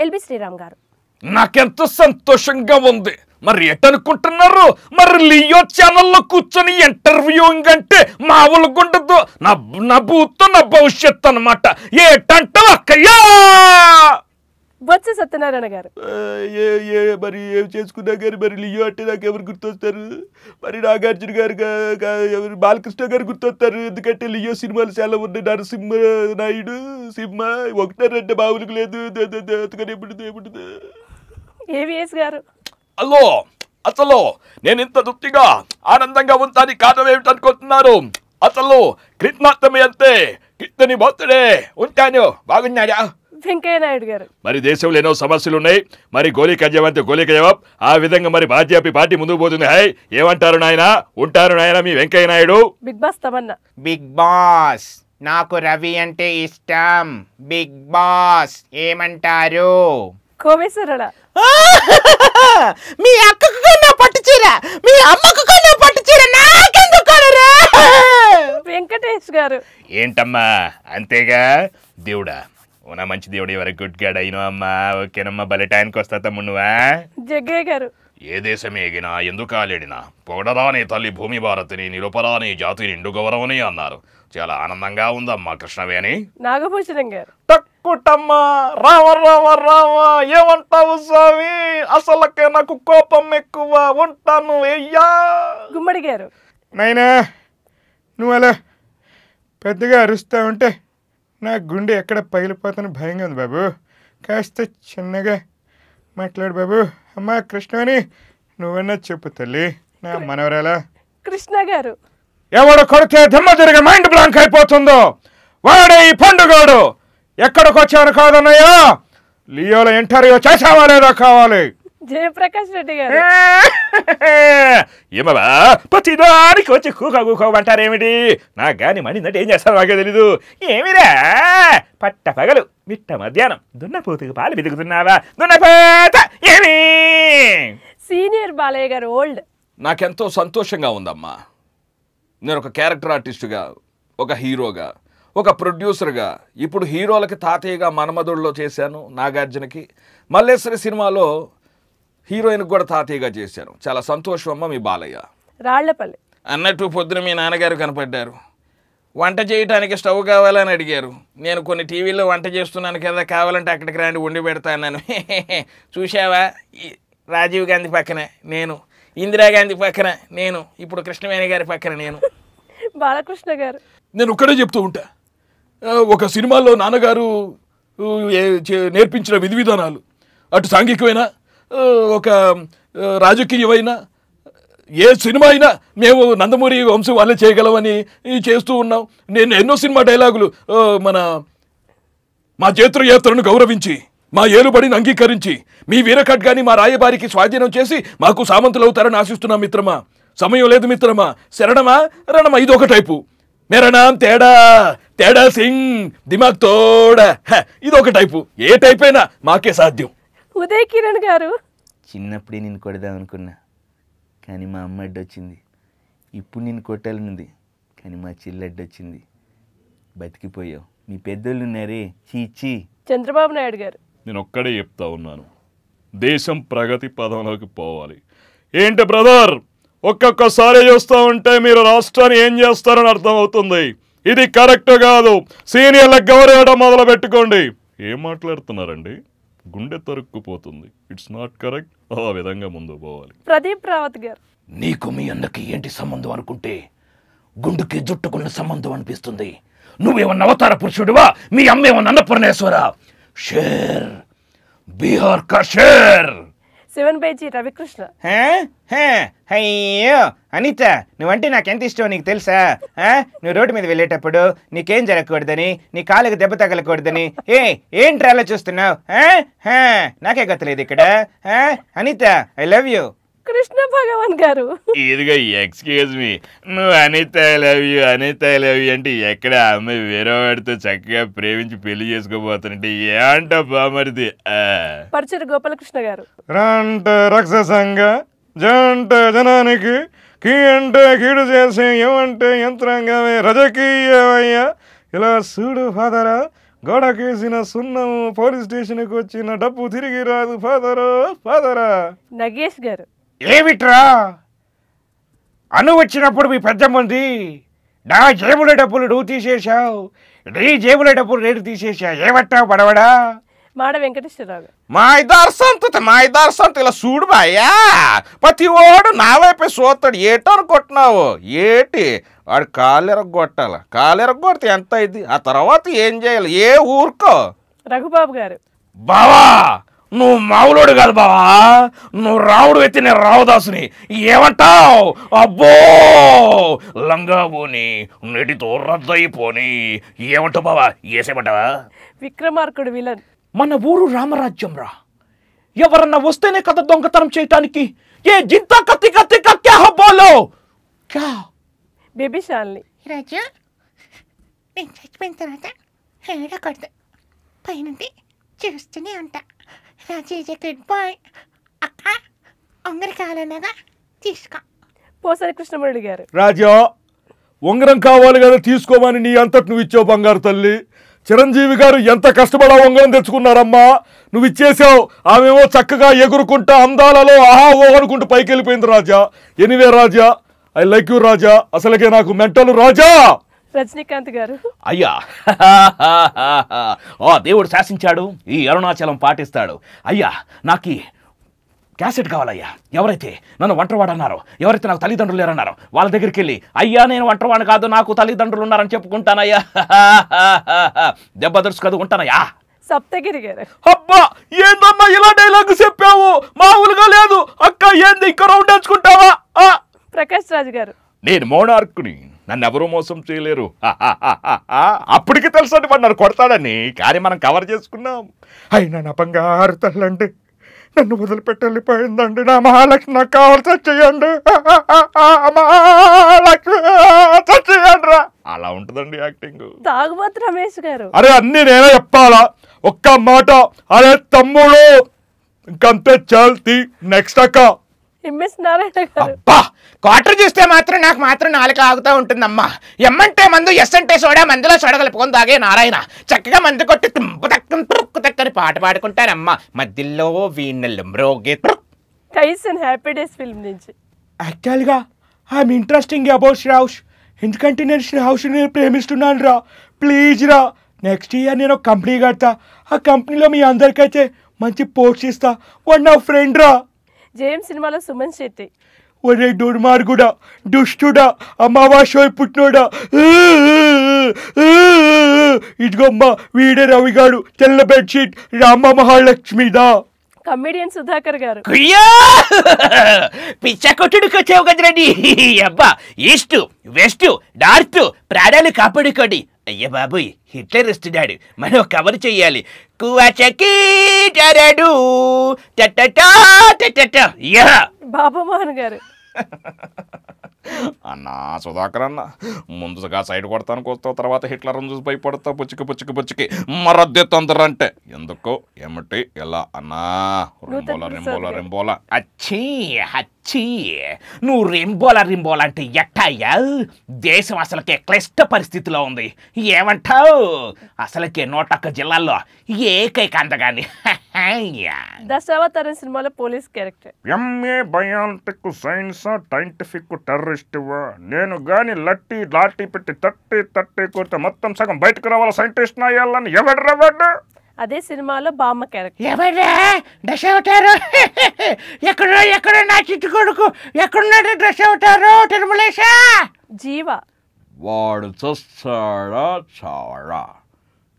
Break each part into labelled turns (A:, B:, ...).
A: LB Sriram గారు.
B: నాకెంత సంతోషంగా ఉంది. మరి ఎటనుకుంటున్నారు? మరి లియో ఛానల్లో కూర్చొని ఇంటర్వ్యూయింగ్ అంటే మామూలుగా ఉండదు. నా భూతో నా భవిష్యత్తు అనమాట. ఏటంటావు అక్కయ్యా?
A: బొత్స సత్యనారాయణ గారు.
B: మరి ఏం చేసుకున్నా కానీ మరి లియో అంటే నాకు ఎవరు గుర్తొస్తారు? మరి నాగార్జున గారు ఎవరు, బాలకృష్ణ గారు గుర్తొస్తారు. ఎందుకంటే లియో సినిమాలు చాలా ఉన్నాయి. నరసింహ నాయుడు, సింహ ఒకటే రెండు బావులకు లేదు. ఎప్పుడు
A: ఏవిఎస్ గారు.
B: అసలు నేను ఇంత తృప్తిగా ఆనందంగా ఉంటానికి కారణం ఏమిటనుకుంటున్నారు? అసలు కృష్ణాష్టమి అంతే కృష్ణుని బర్త్డే ఉంటాను. బాగున్నాడా?
A: వెంకయ్య నాయుడు గారు.
B: మరి దేశంలో ఎన్నో సమస్యలు ఉన్నాయి. మరి గోళీక జవాబ్ గోళీక జవాబ్ ఆ విధంగా మరి భాజపా పార్టీ ముందుకు పోతుంది. హాయ్ ఏమంటారు నాయన? ఉంటారు నాయన మీ Venkaiah Naidu.
A: Bigg Boss Tamannaah.
C: Bigg Boss నాకు రవి అంటే ఇష్టం. బిగ్ బాస్ ఏమంటారు?
A: కోవేశ్వరడ.
C: మీ అక్కకు కన్నా పట్టు చీర, మీ అమ్మకు కన్నా పట్టు చీర నాకెందుకు?
A: వెంకటేష్ గారు.
B: ఏంటమ్మా అంతేగా? దేవుడా ఓనా మంచి దేవుడు ఎవరి గుడ్ గాడ్ అయినా అమ్మా. ఓకేనమ్మా భలే టైంకి వస్తా తమ్ముడువా.
A: జగ్గయ్య గారు.
B: ఏ దేశం ఎగినా ఎందుకు కాలేడినా పొగడరాని తల్లి భూమి భారతిని నిలుపరాని జాతి నిండు గౌరవని అన్నారు. చాలా ఆనందంగా ఉందమ్మా కృష్ణవేణి.
A: నాగభూషణం గారు.
B: తక్కుటమ్మా రావ రావ రావ ఏమంటావు స్వామి? అసలకే నాకు కోపం ఎక్కువ. ఉంటాను అయ్యా.
A: గుమ్మడి గారు.
D: నైనా నువ్వు అలా పెద్దగా అరుస్తా ఉంటే నా గుండె ఎక్కడ పగిలిపోతాను భయంగా ఉంది బాబు. కాస్త చిన్నగా మాట్లాడు బాబు. అమ్మా కృష్ణని నువ్వన్నా చెప్పు తల్లి, నా మనవరాలా.
A: కృష్ణ గారు.
D: ఎవడు కొడితే దమ్మ తిరిగి మైండ్ బ్లాంక్ అయిపోతుందో వాడే ఈ పండుగోడు. ఎక్కడికి వచ్చాను కాదన్నయ్యా, లియోలో ఇంటర్వ్యూ చేసావా లేదా కావాలి.
A: జయప్రకాష్ రెడ్డి గారు.
B: ఏమవా ప్రతిదానికి వచ్చి కూకోమంటారేమిటి? నాకు కానీ మణిందంటే ఏం చేస్తారో నాకే తెలీదు. ఏమిరా పట్ట పగలు మిట్ట మధ్యాహ్నం దున్నపోతుకు పాలు వెతుకుతున్నావా? దున్నపోత ఏమి?
A: సీనియర్ బాలయ్య గారు. ఓల్డ్.
B: నాకెంతో సంతోషంగా ఉందమ్మా. నేను ఒక క్యారెక్టర్ ఆర్టిస్టుగా, ఒక హీరోగా, ఒక ప్రొడ్యూసర్గా, ఇప్పుడు హీరోలకి తాతయ్యగా మన్మధుడిలో చేశాను. నాగార్జునకి మల్లేశ్వరి సినిమాలో హీరోయిన్కి కూడా తాతయ్యగా చేశాను. చాలా సంతోషం అమ్మ. మీ బాలయ్య.
A: రాళ్లపల్లి.
B: అన్నట్టు పొద్దున మీ నాన్నగారు కనపడ్డారు. వంట చేయడానికి స్టవ్ కావాలని అడిగారు. నేను కొన్ని టీవీలో వంట చేస్తున్నాను కదా, కావాలంటే అక్కడికి రాండి వండి పెడతాను. చూసావా, రాజీవ్ గాంధీ పక్కన నేను, ఇందిరాగాంధీ పక్కన నేను, ఇప్పుడు కృష్ణవేణి గారి పక్కన నేను.
A: బాలకృష్ణ గారు.
B: నేను ఒక్కడే చెప్తూ ఉంటా. ఒక సినిమాలో నాన్నగారు నేర్పించిన విధి విధానాలు, అటు సాంఘికమైన ఒక రాజకీయమైన ఏ సినిమా అయినా మేము నందమూరి వంశం వాళ్ళే చేయగలమని చేస్తూ ఉన్నాం. నేను ఎన్నో సినిమా డైలాగులు మా చేతును గౌరవించి, మా ఏలుబడిని అంగీకరించి, మీ వీరఖడ్గాని మా రాయబారికి స్వాధీనం చేసి మాకు సామంతులు అవుతారని ఆశిస్తున్నాం మిత్రమా. సమయం లేదు మిత్రమా. శరణమా రణమా ఇదొక టైపు. మేరా నామ్ తేడా తేడా సింగ్ దిమాగ్ తోడా ఇదొక టైపు. ఏ టైప్ అయినా మాకే సాధ్యం.
A: ఉదయ్ కిరణ్ గారు.
C: చిన్నప్పుడే నేను కొడదాం అనుకున్నా, కానీ మా అమ్మ అడ్డొచ్చింది. ఇప్పుడు నేను కొట్టాలనుంది, కానీ మా చెల్లి అడ్డొచ్చింది. బతికిపోయావు. మీ పెద్దోళ్ళు ఉన్నారే చీచి.
A: చంద్రబాబు నాయుడు గారు.
B: నేను ఒక్కడే చెప్తా ఉన్నాను, దేశం ప్రగతి పదంలోకి పోవాలి. ఏంటి బ్రదర్, ఒక్కొక్కసారి చూస్తూ ఉంటే మీరు రాష్ట్రాన్ని ఏం చేస్తారని అర్థమవుతుంది. ఇది కరెక్ట్ కాదు. సీనియర్లకు గౌరవం మొదలు పెట్టుకోండి. ఏం మాట్లాడుతున్నారండి? గుండె తరుక్కుపోతుంది. It's not correct. ఆ విధంగా ముందు పోవాలి.
A: ప్రదీప్ రావత్ గారు.
E: నీకు మీ అన్నకి ఏంటి సంబంధం అనుకుంటే గుండుకి జుట్టుకున్న సంబంధం అనిపిస్తుంది. నువ్వేమన్నా అవతార పురుషుడివా? మీ అమ్మేమన్నా అన్నపూర్ణేశ్వర? షేర్ బీహార్ కా షేర్.
A: సెవెన్ బైజీ రవికృష్ణ.
C: అయ్యో అనిత, నువ్వంటే నాకెంత ఇష్టం నీకు తెలుసా? నువ్వు రోడ్డు మీద వెళ్ళేటప్పుడు నీకేం జరగకూడదని, నీ కాళ్ళకి దెబ్బ తగలకూడదని ఏంట్రా అలా చూస్తున్నావు? నాకే గతలేదు ఇక్కడ. Anitha I love you.
A: Krishna Bhagavan గారు.
B: ఇదిగో ఎక్స్క్యూజ్ మీ, నువ్వు Anitha I love you Anitha I love you అంటే ఎక్కడ అమ్మాయి వేరే వాడితో చక్కగా ప్రేమించి పెళ్లి చేసుకోబోతుంటే ఏమంట బామరిది?
A: పరచూరి గోపాలకృష్ణ గారు.
D: రాంటే రాక్షసంగా, జంటే జనానికి, కీ అంటే కీడు చేసే, ఏమంటే యంత్రాంగమే రాజకీయమయ్యా. ఇలా చూడు ఫాదరా, గోడకేసిన సున్నం పోలీస్ స్టేషన్కి వచ్చిన డబ్బు తిరిగి రాదు ఫాదరా.
A: నగేష్ గారు.
C: ఏమిట్రా అను వచ్చినప్పుడు మీ పెద్దమ్మంది నా జేబుల డబ్బులు నువ్వు తీసేశావు, నీ జేబుల డబ్బులు నేను తీసేసా, ఏమంటావు బడవడా?
A: మాడ వెంకటేశ్వరరావు.
C: మా ఇదారు సంత ఇలా చూడు బాయ్యా, ప్రతి వాడు నా వైపే చూస్తాడు. ఏటనుకుంటున్నావు? ఏటి వాడు కాలెరగొడితే ఎంత అయింది, ఆ తర్వాత ఏం చేయాలి? ఏ ఊరుకో.
A: రఘుబాబు గారు.
E: బావా నువ్వు మావులోడు కాదు బావా, నువ్వు రావుడు అయితే నేను రావుదాసుని. ఏమంటావు? అబ్బో లంగాబోని నెటితో రద్దయిపోని. ఏమంటావు బావా? ఏసేమంటావా?
A: విక్రమార్కుడు విలన్.
E: మన ఊరు రామరాజ్యం రా, ఎవరన్నా వస్తేనే కదా దొంగతనం చేయటానికి. ఏ జింతా కత్తి కత్తి క్యా హబ్బోలో క్యా
A: బేబీ శాలిని.
F: రాజు నేను చచ్చిపోయిన తర్వాత ఏడకూడదు, పైనుండి చూస్తూనే ఉంటా. రాజు ఈజ్ ఎ గుడ్ బాయ్. అక్క ఉంగరి కావాలన్నగా తీసుకో.
A: పోసాని కృష్ణమురళి గారు.
B: రాజా ఉంగరం కావాలి కదా తీసుకోమని నీ అంతటి నువ్వు ఇచ్చావు బంగారు తల్లి. చిరంజీవి గారు ఎంత కష్టపడా ఉంగరం తెచ్చుకున్నారమ్మా, నువ్వు ఇచ్చేసావు. ఆమెమో చక్కగా ఎగురుకుంటా అందాలలో ఆహా ఓ అనుకుంటూ పైకి వెళ్ళిపోయింది Raja. Anyway Raja, I like you Raja, అసలుకే నాకు మెంటల్ రాజా.
A: రజనీకాంత్ గారు.
E: అయ్యా ఓ దేవుడు శాసించాడు, ఈ అరుణాచలం పాటిస్తాడు. అయ్యా నాకు క్యాసెట్ కావాలయ్యా. ఎవరైతే నన్ను వంటవాడు అన్నారో, ఎవరైతే నాకు తల్లిదండ్రులు లేరన్నారో వాళ్ళ దగ్గరికి వెళ్ళి అయ్యా నేను వంటవాడు కాదు నాకు తల్లిదండ్రులు ఉన్నారని చెప్పుకుంటానయ్యా. దెబ్బ దరుసు కదా ఉంటానయ్యా.
A: సప్తగిరి గారు.
B: అబ్బా ఏందమ్మా ఇలా డైలాగ్ చెప్పావు, మామూలుగా లేదు. అక్క ఏంది ఇంకా రౌండ్ వేసుకుంటావా?
A: ప్రకాష్ రాజ్ గారు.
B: నేను మోనార్కుని, నన్ను ఎవరూ మోసం చేయలేరు. అప్పటికి తెలుసు అండి వాడు నన్ను కొడతాడని, కానీ మనం కవర్ చేసుకున్నాం.
D: అయినా నా బంగారు తల్లండి నన్ను వదిలిపెట్టెళ్ళిపోయిందండి. నా మహాలక్ష్మి నాకు కావాల్సి చేయండి, మహాలక్ష్మి చేయండి రా.
B: అలా ఉంటుందండి యాక్టింగ్.
A: తాగుబోతు రమేష్ గారు.
B: అరే అన్ని నేనే చెప్పాలా? ఒక్క మాట, అరే తమ్ముడు ఇంకంతే చల్తి. నెక్స్ట్ అక్క
A: ఎంఎస్ నారాయణ గారు.
C: అబ్బా క్వార్టర్ చూస్తే మాత్రం నాకు మాత్రం నాలుక ఆగుతూ ఉంటుందమ్మా. ఎమ్మంటే మందు, ఎస్ అంటే సోడా, మందులో సోడ కలుపుకొని తాగే నారాయణ. చక్కగా మందు కొట్టి తుంపు తక్కని తుక్కు తక్కని పాట పాడుకుంటారమ్మా. మధ్యలో వీణలు మ్రోగే.
A: కైసన్ హ్యాపీ డేస్ ఫిల్మ్ నుంచి.
D: యాక్చువల్గా ఐఎమ్ ఇంట్రెస్టింగ్ అబౌట్ శ్రావ్స్, ఎందుకంటే నేను శ్రావ్స్ని ప్రేమిస్తున్నాను రా. ప్లీజ్ రా, నెక్స్ట్ ఇయర్ నేను ఒక కంపెనీ కడతా. ఆ కంపెనీలో మీ అందరికైతే మంచి పోస్ట్ ఇస్తా. వాడు నా ఫ్రెండ్ రా.
A: జేమ్స్ సినిమాలో సుమన్ శెట్టి.
D: ఒరే దుర్మార్గుడా, దుష్టుడా, అమావాస్య పుట్టినోడా, ఇదిగోమ్మా వీడే రవిగాడు, తెల్ల బెడ్షీట్ రామ మహాలక్ష్మిదా.
A: కమెడియన్ సుధాకర్ గారు.
C: పిచ్చ కొట్టుడికి వచ్చావు కదరండి. అబ్బా ఈస్ట్ వెస్ట్ నార్త్ ప్రాణాలు కాపాడుకోండి. అయ్య బాబోయ్ హిట్లర్ వస్తున్నాడు, మనం కవర్ చెయ్యాలి.
A: బాబుమోహన్ గారు.
B: అన్నా సుధాకర్ అన్న, ముందుగా సైడ్ కొడతానికి వస్తావు, తర్వాత హిట్లర్ చూసి భయపడతావు. పుచ్చికి మరద్దెత్తందరంటే ఎందుకో ఏమిటి ఎలా అన్నా? రింబోలా
C: అచ్చీ అచ్చీ, నువ్వు రింబోలా అంటే ఎట్టయ్యా? దేశం అసలుకే క్లిష్ట పరిస్థితిలో ఉంది. ఏమంటావు? అసలుకే 101 జిల్లాల్లో ఏకైక అందగాని.
A: దశావతారం సినిమాలో police character.
D: MA biologic science scientific terrorist నేను గాని లాఠీ పెట్టి తట్టి కొడితే మొత్తం సగం బయటకు రావాలి సైంటిస్ట్ అయ్యాలని ఎవడ్రవాడు.
A: అదే సినిమాలో బామ్మ క్యారెక్టర్.
C: ఎవరా దశావతారు? ఎక్కడ నా చిట్టు కొడుకు ఎక్కడున్నాడు? దశావతారు తిరుమలేశా.
A: జీవ.
B: వాడు చస్తాడా చావడా?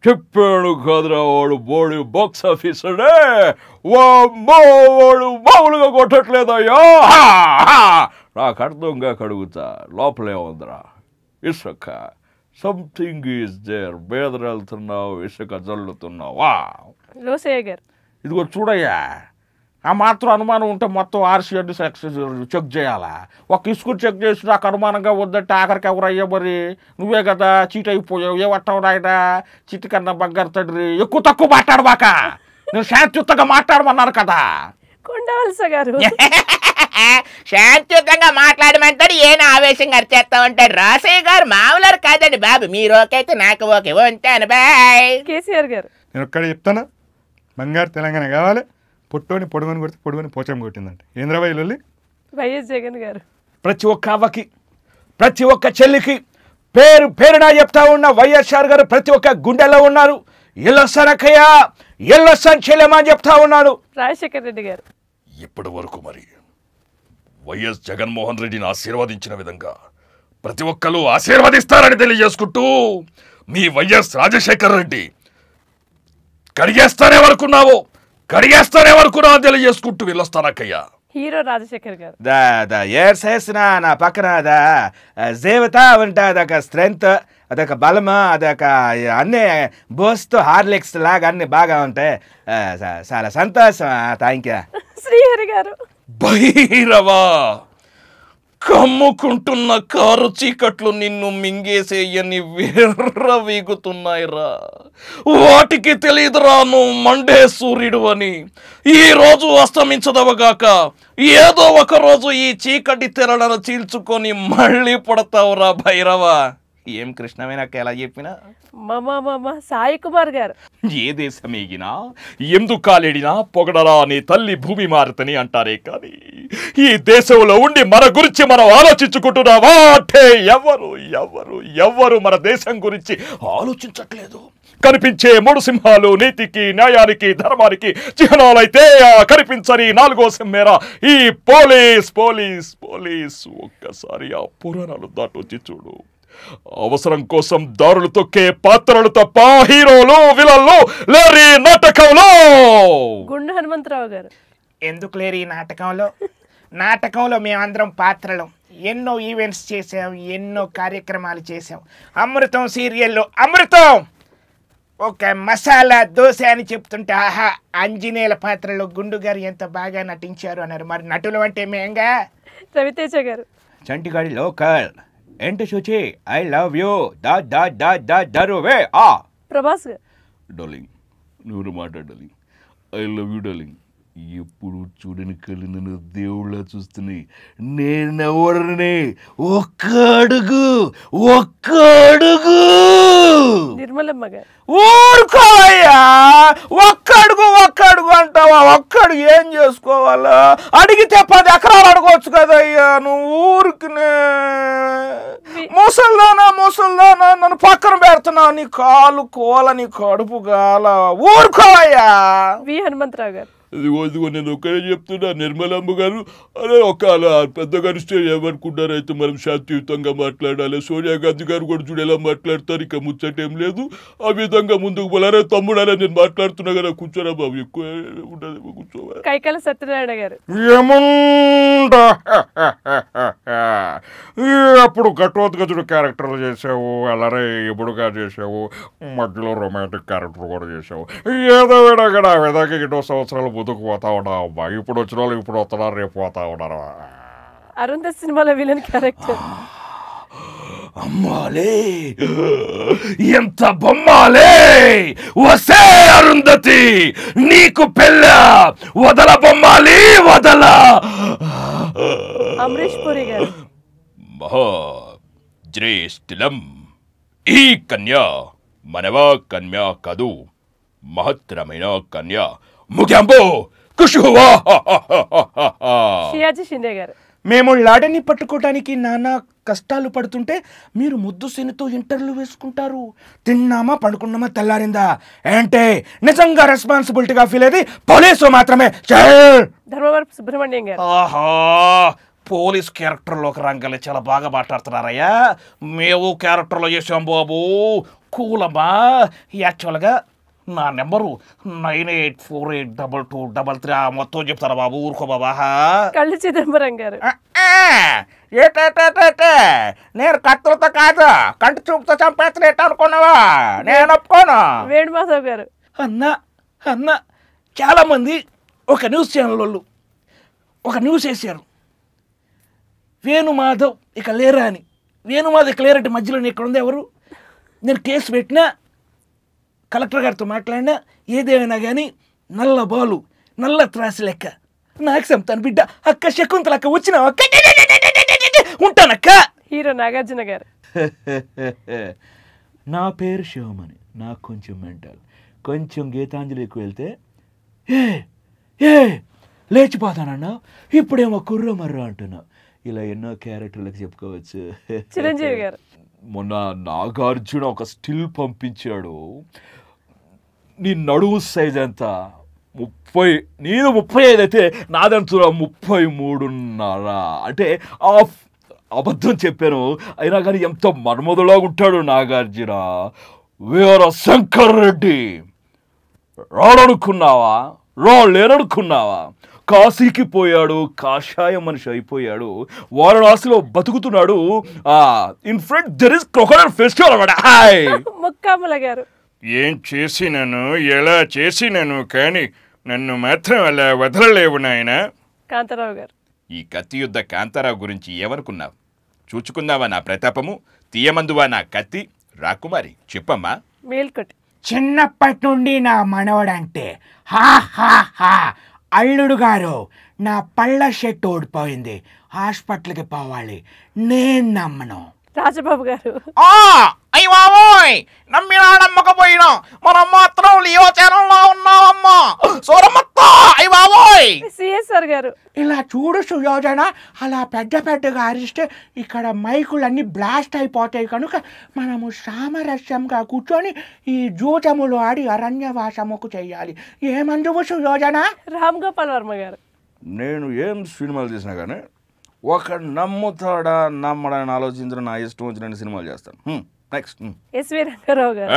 B: చెప్పాడు కదరా వాడు బోడి బాక్స్ ఆఫీసరే. వాడు మామూలుగా కొట్టట్లేదయ్యా. నాకు అర్థంగా కడుగుతా, లోపలే ఉందిరా ఇసుక. Something is there. బేదరు వెళ్తున్నావు, ఇసుక జల్లుతున్నావా?
A: రోసయ్య గారు.
B: ఇదిగో చూడయ్యా, ఆ మాత్రం అనుమానం ఉంటే మొత్తం ఆర్సీఆర్ని చెక్ చేయాలా? ఒక ఇసుకు చెక్ చేసి నాకు అనుమానంగా వద్దంటే ఆఖరికి ఎవరయ్యా మరి? నువ్వే కదా చీట్ అయిపోయావు. ఏమంటావు నాయన? చీటి కన్నా బంగారు తండ్రి. ఎక్కువ తక్కువ మాట్లాడబాక, నేను శాంతియుతంగా మాట్లాడమన్నాను కదా.
A: కొండవలస గారు
C: శాంతియుతంగా మాట్లాడమంటాడు, ఏం ఆవేశంగా అరిచేస్తా ఉంటాడు. రాసయ్య గారు మామూలు కాదండి బాబు. మీరు ఓకే అయితే నాకు ఓకే. ఉంటాను, బాయ్.
A: కేసీఆర్ గారు
D: నేను ఒక్కడే చెప్తానా, బంగారు తెలంగాణ కావాలి. పొట్టోని పొడుగుని కొడితే పొడుగుని పోచం కొట్టిందంటే ఏంద్రబాయి లొల్లి.
A: వైఎస్ జగన్ గారు
B: ప్రతి ఒక్క అవ్వకి, ప్రతి ఒక్క చెల్లికి పేరు పేరునా చెప్తా ఉన్న వైఎస్ఆర్ గారు ప్రతి ఒక్క గుండెల్లో ఉన్నారు. ఎల్లసనకయ్య, ఎల్లసన్ చెల్లెమా అని చెప్తా ఉన్నాడు.
A: రాజశేఖర రెడ్డి గారు
E: ఇప్పటి వరకు మరి వైఎస్ జగన్మోహన్ రెడ్డిని ఆశీర్వదించిన విధంగా ప్రతి ఒక్కరు ఆశీర్వదిస్తారని తెలియజేసుకుంటూ మీ వైఎస్ రాజశేఖర రెడ్డి కడిగేస్తానే వరకున్నావు తెలియజేసుకుంటూ వెళ్ళొస్తానక్కయ్యా.
A: హీరో రాజశేఖర్ గారు
C: దా ఏర్ చేసిన నా పక్కన జీవిత ఉంటుంది, అదొక స్ట్రెంగ్త్, అదొక బలము, అదొక అన్ని బూస్ట్ హార్లిక్స్ లాగా అన్ని బాగా ఉంటాయి. చాలా సంతోషం. Thank you.
A: శ్రీహరి గారు
E: భైరవా, కమ్ముకుంటున్న కారు చీకట్లు నిన్ను మింగేసేయని వీగుతున్నాయిరా. వాటికి తెలియదురా నువ్వు మండే సూర్యుడు అని. ఈ రోజు అస్తమించదవగాక ఏదో ఒక రోజు ఈ చీకటి తెరలను చీల్చుకొని మళ్ళీ పడతావురా భైరవా. ఏం కృష్ణవేనక్క ఎలా చెప్పినా
A: మామ సాయి కుమార్ గారు
B: ఏ దేశమేగినా ఎందుకు కాలేడినా పొగడరా నీ తల్లి భూమి మారుతని అంటారే కానీ ఈ దేశంలో ఉండి మన గురించి మనం ఆలోచించుకుంటున్నావా అంటే ఎవరు మన దేశం గురించి ఆలోచించట్లేదు. కనిపించే మూడు సింహాలు నీతికి, న్యాయానికి, ధర్మానికి చిహ్నాలైతే కనిపించని నాలుగో సింహేరా ఈ పోలీస్. ఒక్కసారి ఆ పురాణాలు దాటొచ్చి చూడు. అవసరం కోసం దారులు తొక్కే పాత్రలు తప్ప హీరోలు విలన్లు లేరి నాటకంలో.
A: గుండు హనుమంతరావు గారు
C: ఎందుకు లేరు ఈ నాటకంలో మేమందరం పాత్రలు. ఎన్నో ఈవెంట్స్ చేసాం, ఎన్నో కార్యక్రమాలు చేసాం. అమృతం సీరియల్లో అమృతం ఒక మసాలా దోశ అని చెప్తుంటే ఆహా ఆంజనేయుల పాత్రలో గుండు గారు ఎంత బాగా నటించారు అన్నారు. మరి నటులు అంటే మేంగా.
A: రవితేజ గారు
C: చంటిగాడి లోకల్ ఏంటి చూచి ఐ లవ్ యూ దరువే
A: ప్రభాస్ గారు
E: డార్లింగ్, నువ్వు మాట్లాడాలి. I love you darling. ఎప్పుడు చూడని కళ్ళు నన్ను దేవుళ్ళ చూస్తున్నాయి. నేనెవరిని ఒక్క అడుగు
A: నిర్మలమ్మ గారు
C: ఊరుకోవయ్యా. ఒక్కడుగు అంటావా? ఒక్కడు ఏం చేసుకోవాలా? అడిగితే 10 ఎకరాలు అడగవచ్చు కదయ్యా. నువ్వు ఊరికినే ముసల్దానా నన్ను పక్కన పెడుతున్నావు. నీ కాలు కోల, నీ కడుపు గాల. ఊరుకోవయ్యా.
A: వి హనుమంతరావు గారు
B: ఇదిగో నేను ఒక్కడే చెప్తున్నా, నిర్మలమ్మ గారు అదే ఒక పెద్ద గరిష్ట ఏమనుకుంటారు. అయితే మనం శాంతియుతంగా మాట్లాడాలి. సోనియా గాంధీ గారు కూడా చూడు ఎలా మాట్లాడతారు. ఇక ముచ్చటేం లేదు. ఆ విధంగా ముందుకు పోలారే. తమ్ముడారా నేను మాట్లాడుతున్నా కదా, కూర్చోరా బాబు. ఎక్కువ ఉండదు, కూర్చోవా.
A: కైకాల సత్యనారాయణ గారు
D: ఏముందా అప్పుడు ఘటోత్కచుడు క్యారెక్టర్లు చేసావు, అలారే ఎప్పుడుగా చేసావు, మధ్యలో రొమాంటిక్ క్యారెక్టర్ కూడా చేసావు. ఏదో విధంగా ఆ విధంగా ఎన్నో సంవత్సరాలు ముందుకు పోతా ఉన్నావు అమ్మా. ఇప్పుడు వచ్చిన వాళ్ళు ఇప్పుడు వస్తున్నారు, రేపు పోతా ఉన్నారు.
A: అరుంధతి సినిమాలో విలన్ క్యారెక్టర్
E: అమ్మాలే ఎంత బొమ్మాలే. వసే అరుంధతి నీకు పెళ్ళ వదల బొమ్మాలి వదల.
A: అమరీష్ పురి గారు
E: జ్యేష్ఠిలం ఈ కన్య మనవ కన్య కాదు, మహత్తరమైన కన్య. ముఖ్యంబో కుషువా.
A: షియాజీ షిండే గారు
C: మేము లాడని పట్టుకోవడానికి నానా కష్టాలు పడుతుంటే మీరు ముద్దు శనితో ఇంటర్వ్యూ వేసుకుంటారు. తిన్నామా పడుకున్నామా తెల్లారిందా అంటే నిజంగా రెస్పాన్సిబిలిటీగా ఫీల్ అయ్యేది పోలీసు మాత్రమే.
A: ధర్మవరపు సుబ్రహ్మణ్యం గారు
E: ఆహా, పోలీస్ క్యారెక్టర్లో ఒక రంగలే చాలా బాగా మాట్లాడుతున్నారయ్యా. మేము క్యారెక్టర్లో చేసాం బాబు. కూలమ్మా. యాక్చువల్గా నా నెంబరు 98482233. మొత్తం చెప్తారా బాబు? ఊరుకో బాబా.
A: కళ్ళు చిదంబరం గారు
C: నేను కత్తులతో కాదు కంటి చూపుతో చంపేస్తున్నట్టు అనుకున్నావా? నేను ఒప్పుకోను.
A: వేణుమాధవ్ గారు
C: అన్న చాలామంది ఒక న్యూస్ ఛానల్ వాళ్ళు ఒక న్యూస్ వేసారు, వేణుమాధవ్ ఇక లేరా అని. వేణుమాధవ్ ఇక లేరంటే మధ్యలో ఇక్కడ ఉంది ఎవరు? నేను కేసు పెట్టినా, కలెక్టర్ గారితో మాట్లాడినా, ఏదేమైనా కానీ నల్ల బాలు నల్ల త్రాసి లెక్క
E: నాకు చెప్తాను బిడ్డ. అక్క శకుంతలక్క వచ్చినావు అక్క, ఉంటానక్క.
A: హీరో నాగార్జున గారు.
E: నా పేరు శివమణి, నాకు కొంచెం మెంటల్. కొంచెం గీతాంజలి ఎక్కువ వెళ్తే ఏ ఏ లేచిపోతానన్నా, ఇప్పుడేమో కుర్ర మర్ర అంటున్నావు. ఇలా ఎన్నో క్యారెక్టర్లకు చెప్పుకోవచ్చు.
A: చిరంజీవి గారు.
B: మొన్న నాగార్జున ఒక స్టిల్ పంపించాడు. నీ నడుము సైజ్ ఎంత? 30, నేను 35 అయితే నాదంతా 33.5. అంటే అబద్ధం చెప్పాను, అయినా కానీ ఎంత మన్మధులాగా ఉంటాడు నాగార్జున. వీర శంకర్ రెడ్డి రాడనుకున్నావా? లేననుకున్నావా? కాశీకి పోయాడు, కాషాయ మనిషి అయిపోయాడు, వారణాసిలో బతుకుతున్నాడు. In front there is crocodile festival అన్నమాట.
A: ముక్కాముల గారు.
D: ఏం చేసినాను, ఎలా చేసినాను, కానీ నన్ను మాత్రం అలా వదలలేవు నాయన.
A: కాంతారావు గారు.
C: ఈ కత్తి యుద్ధ కాంతారావు గురించి ఏమనుకున్నావు? చూచుకున్నావా నా ప్రతాపము? తీయమందువా నా కత్తి? రాకుమారి చెప్పమ్మా.
A: మేల్కొట్టి.
F: చిన్నప్పటి నుండి నా మనవడంటే హా హా హా. అల్లుడు గారు, నా పళ్ళ షెట్ ఓడిపోయింది, హాస్పిటల్కి పోవాలి, నేను నమ్మను.
A: రాజబాబు గారు.
C: అయ్య బాబోయ్, నమ్మినా నమ్మకపోయినా మనం మాత్రం లియో ఛానల్లో ఉన్నామమ్మా. సూరమ్మత్త, అయ్య బాబోయ్.
A: సిఎస్ఆర్ గారు.
F: ఇలా చూడు సుయోజన, అలా పెద్ద పెద్దగా అరిస్తే ఇక్కడ మైకులన్నీ బ్లాస్ట్ అయిపోతాయి కనుక మనము సామరస్యంగా కూర్చొని ఈ జూటములు ఆడి అరణ్యవాసముకు చెయ్యాలి. ఏమందువు సుయోజన?
A: రామ్ గోపాల్ వర్మ గారు.
B: నేను ఏం సినిమాలు తీసినా కానీ ఒక నమ్ముతాడా నమ్మడాన్ని ఆలోచించిన నా ఇష్టం వచ్చిన సినిమాలు చేస్తాను. నెక్స్ట్
A: ఎస్వి రంగారావు గారు.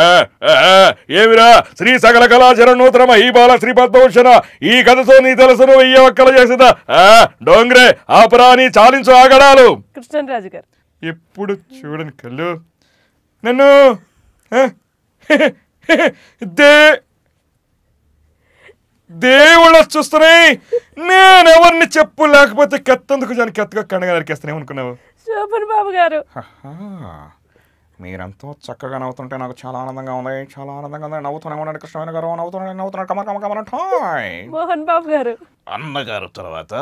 B: ఏమిరా శ్రీ సకల కళాచరణ నూతన మహీబాల శ్రీ పద్మభూషణ, ఈ కథతో నీ తెలుసును వెయ్యి ఒక్కలు చేసిందా డోంగ్రే ఆపరాని చాలించు ఆగడాలు.
A: కృష్ణరాజు గారు.
D: ఎప్పుడు చూడని కళ్ళు నన్ను దేవుళ్ళు చూస్తున్నాయి. నేనెవరిని చెప్పు లేకపోతే కెత్తందుకు జాని కెత్తగా కండగా నరికేస్తానేమనుకున్నావు?
A: శోభన్ బాబు గారు.
C: మీరంతా చక్కగా నవ్వుతుంటే నాకు చాలా ఆనందంగా ఉంది, చాలా ఆనందంగా ఉంది. నవ్వుతూనే ఉండండి కృష్ణమైన గారు, నవ్వుతున్నాడు కమర్ కమర్ కమర్ టాయ్.
A: మోహన్ బాబు గారు.
E: అన్నగారు తర్వాత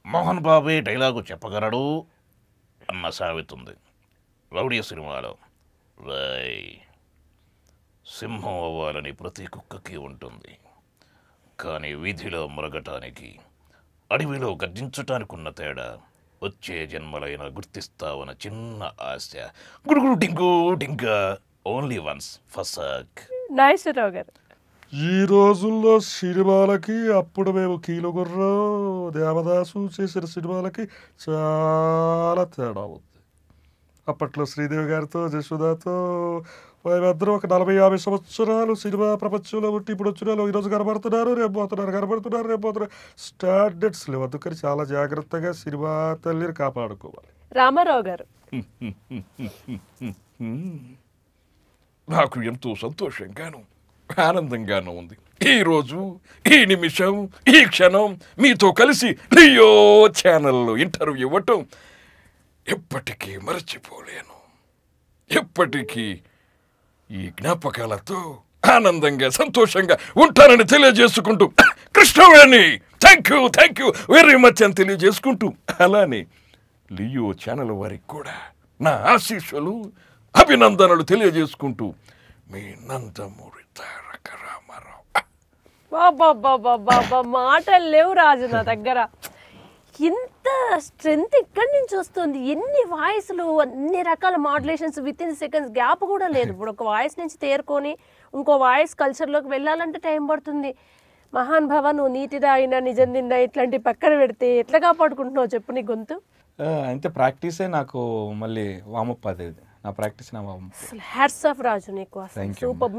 E: మోహన్ బాబే డైలాగు చెప్పగలడు అన్న సాగుతుంది రౌడీ సినిమాలో. రై సింహం అవ్వాలని ప్రతి కుక్కకి ఉంటుంది, కానీ వీధిలో మురగటానికి, అడవిలో గర్జించటానికి ఉన్న తేడా వచ్చే జన్మలైన గుర్తిస్తావన్న చిన్న ఆశ. గురుగురు డింగు డింగా ఓన్లీ వన్స్ ఫసక్.
A: నాగేశ్వరరావు గారు.
B: ఈ రోజుల్లో సినిమాలకి అప్పుడు మేము కీలుగుర్ర దేవదాసు చేసిన సినిమాలకి చాలా తేడా ఉంది. అప్పట్లో శ్రీదేవి గారితో జశోదాతో మేమిద్దరం ఒక 40-50 సంవత్సరాలు సినిమా ప్రపంచంలో ఉంటే ఇప్పుడు వచ్చిన ఈరోజు కనబడుతున్నారు, రేపు పోతున్నారు. స్టాండర్డ్స్ లేవు, అందుకని చాలా జాగ్రత్తగా సినిమా తల్లిని కాపాడుకోవాలి.
A: రామారావు గారు.
B: నాకు ఎంతో సంతోషంగాను ఆనందంగాను ఉంది ఈరోజు, ఈ నిమిషం, ఈ క్షణం మీతో కలిసి లియో ఛానల్లో ఇంటర్వ్యూ ఇవ్వటం ఎప్పటికీ మరచిపోలేను. ఎప్పటికీ ఈ జ్ఞాపకాలతో ఆనందంగా సంతోషంగా ఉంటానని తెలియజేసుకుంటూ Krishnaveni thank you very much అని తెలియజేసుకుంటూ, అలానే లియో ఛానల్ వారికి కూడా నా ఆశీస్సులు అభినందనలు తెలియజేసుకుంటూ మీ నందమూరి తారక రామారావు.
A: బాబా మాటలు లేవు రాజు నా దగ్గర. ఇంత స్ట్రెంగ్త్ ఎక్కడి నుంచి వస్తుంది? ఎన్ని వాయిస్లు, అన్ని రకాల modulations, with in seconds gap కూడా లేదు. ఇప్పుడు ఒక వాయిస్ నుంచి తేరుకొని ఇంకో వాయిస్ కల్చర్లోకి వెళ్ళాలంటే టైం పడుతుంది. మహాన్ భవ, నువ్వు నీటిదా అయినా నిజం తిన్నా ఇట్లాంటి పక్కన పెడితే ఎట్లా కాపాడుకుంటున్నావు చెప్పు నీ గొంతు?
C: అంతే, ప్రాక్టీసే నాకు మళ్ళీ వామప్. అదే నా ప్రాక్టీస్, నా వామప్.
A: హ్యాట్స్ ఆఫ్ రాజు నీకు. సూపర్.